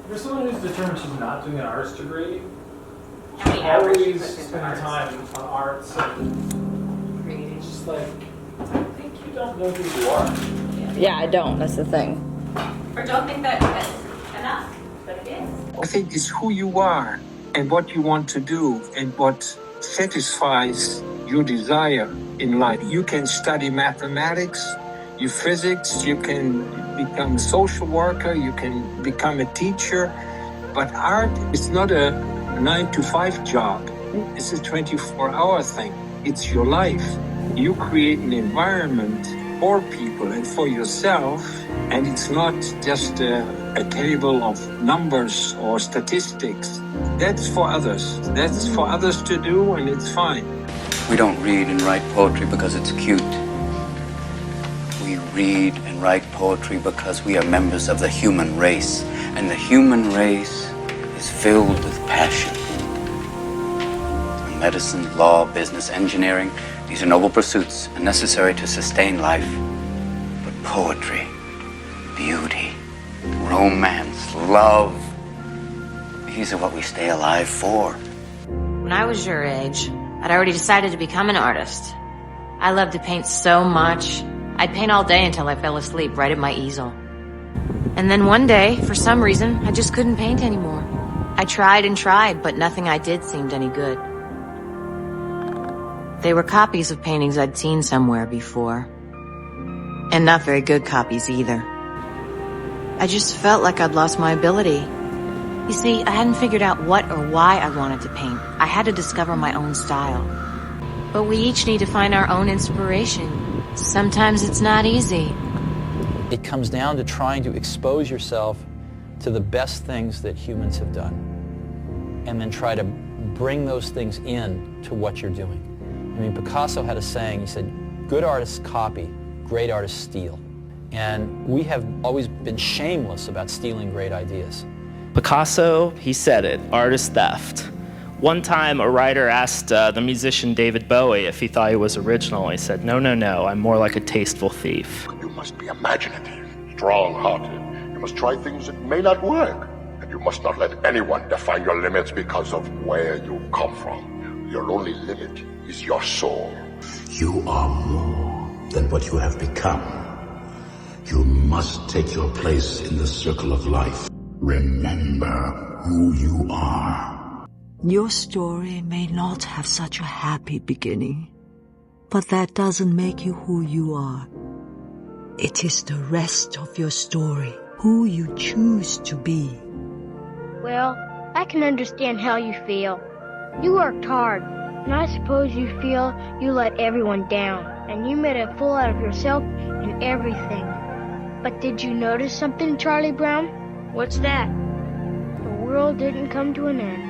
For someone who's determined she's not doing an arts degree, How many hours you always put into spending arts? time on arts and it's just like, I think you don't know who you are. Yeah, I don't. That's the thing. Or don't think that that's enough, but it is. I think it's who you are and what you want to do and what satisfies your desire in life. You can study mathematics, you physics, you can become a social worker, you can become a teacher, but art is not a 9-to-5 job. It's a 24-hour thing. It's your life. You create an environment for people and for yourself, and it's not just a table of numbers or statistics. That's for others. That's for others to do, and it's fine. We don't read and write poetry because it's cute. We read and write poetry because we are members of the human race, and the human race is filled with passion. Medicine, law, business, engineering, these are noble pursuits and necessary to sustain life. But poetry, beauty, romance, love, these are what we stay alive for. When I was your age, I'd already decided to become an artist. I loved to paint so much. I'd paint all day until I fell asleep right at my easel. And then one day, for some reason, I just couldn't paint anymore. I tried and tried, but nothing I did seemed any good. They were copies of paintings I'd seen somewhere before. And not very good copies either. I just felt like I'd lost my ability. You see, I hadn't figured out what or why I wanted to paint. I had to discover my own style. But we each need to find our own inspiration. Sometimes it's not easy. It comes down to trying to expose yourself to the best things that humans have done, and then try to bring those things in to what you're doing. I mean, Picasso had a saying, he said, good artists copy, great artists steal. And we have always been shameless about stealing great ideas. Picasso, he said it, art is theft. One time a writer asked the musician David Bowie if he thought he was original. He said, no, I'm more like a tasteful thief. You must be imaginative, strong-hearted. You must try things that may not work. And you must not let anyone define your limits because of where you come from. Your only limit is your soul. You are more than what you have become. You must take your place in the circle of life. Remember who you are. Your story may not have such a happy beginning, but that doesn't make you who you are. It is the rest of your story, who you choose to be. Well, I can understand how you feel. You worked hard, and I suppose you feel you let everyone down, and you made a fool out of yourself and everything. But did you notice something, Charlie Brown? What's that? The world didn't come to an end.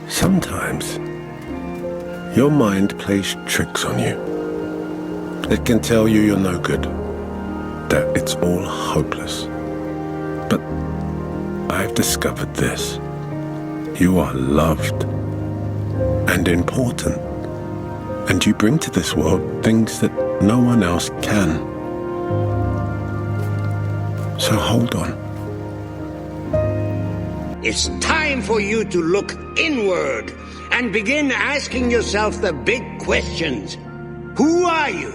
Sometimes, your mind plays tricks on you. It can tell you you're no good, that it's all hopeless. But I've discovered this. You are loved and important, and you bring to this world things that no one else can. So hold on. It's time for you to look inward and begin asking yourself the big questions. Who are you?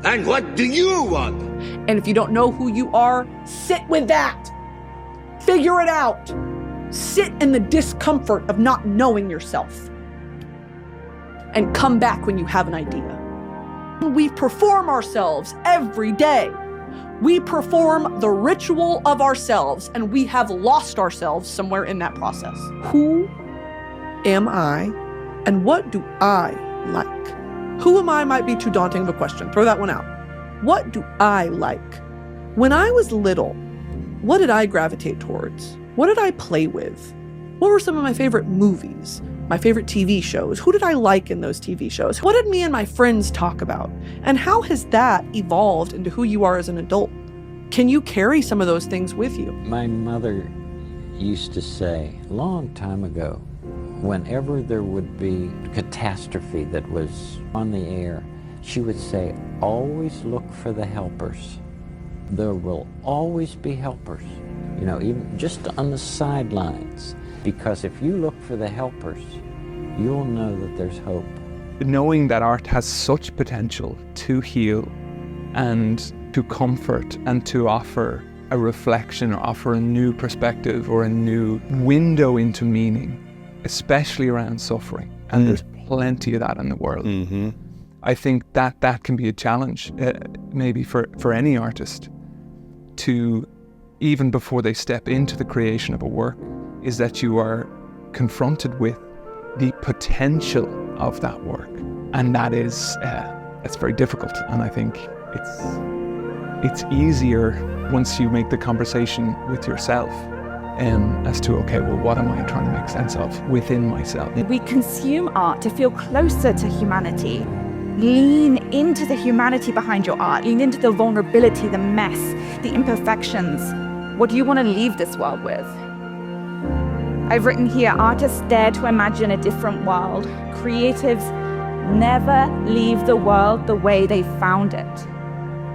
And what do you want? And if you don't know who you are, sit with that. Figure it out. Sit in the discomfort of not knowing yourself. And come back when you have an idea. We perform ourselves every day. We perform the ritual of ourselves, and we have lost ourselves somewhere in that process. Who am I, and what do I like? Who am I might be too daunting of a question. Throw that one out. What do I like? When I was little, what did I gravitate towards? What did I play with? What were some of my favorite movies? My favorite TV shows? Who did I like in those TV shows? What did me and my friends talk about? And how has that evolved into who you are as an adult? Can you carry some of those things with you? My mother used to say, a long time ago, whenever there would be catastrophe that was on the air, she would say, always look for the helpers. There will always be helpers. You know, even just on the sidelines. Because if you look for the helpers, you'll know that there's hope. Knowing that art has such potential to heal and to comfort and to offer a reflection or offer a new perspective or a new window into meaning, especially around suffering. And there's plenty of that in the world. I think that can be a challenge, maybe for any artist, to, even before they step into the creation of a work, is that you are confronted with the potential of that work. And that is, it's very difficult. And I think it's easier once you make the conversation with yourself as to, okay, well, what am I trying to make sense of within myself? We consume art to feel closer to humanity. Lean into the humanity behind your art. Lean into the vulnerability, the mess, the imperfections. What do you want to leave this world with? I've written here, artists dare to imagine a different world. Creatives never leave the world the way they found it.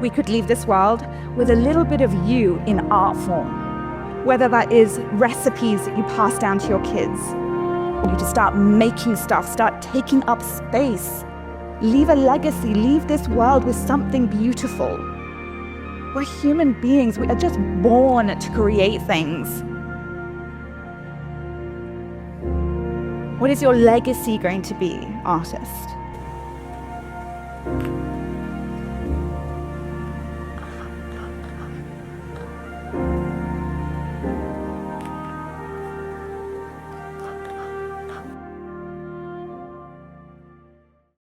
We could leave this world with a little bit of you in art form. Whether that is recipes that you pass down to your kids, or you just start making stuff, start taking up space. Leave a legacy, leave this world with something beautiful. We're human beings, we are just born to create things. What is your legacy going to be, artist?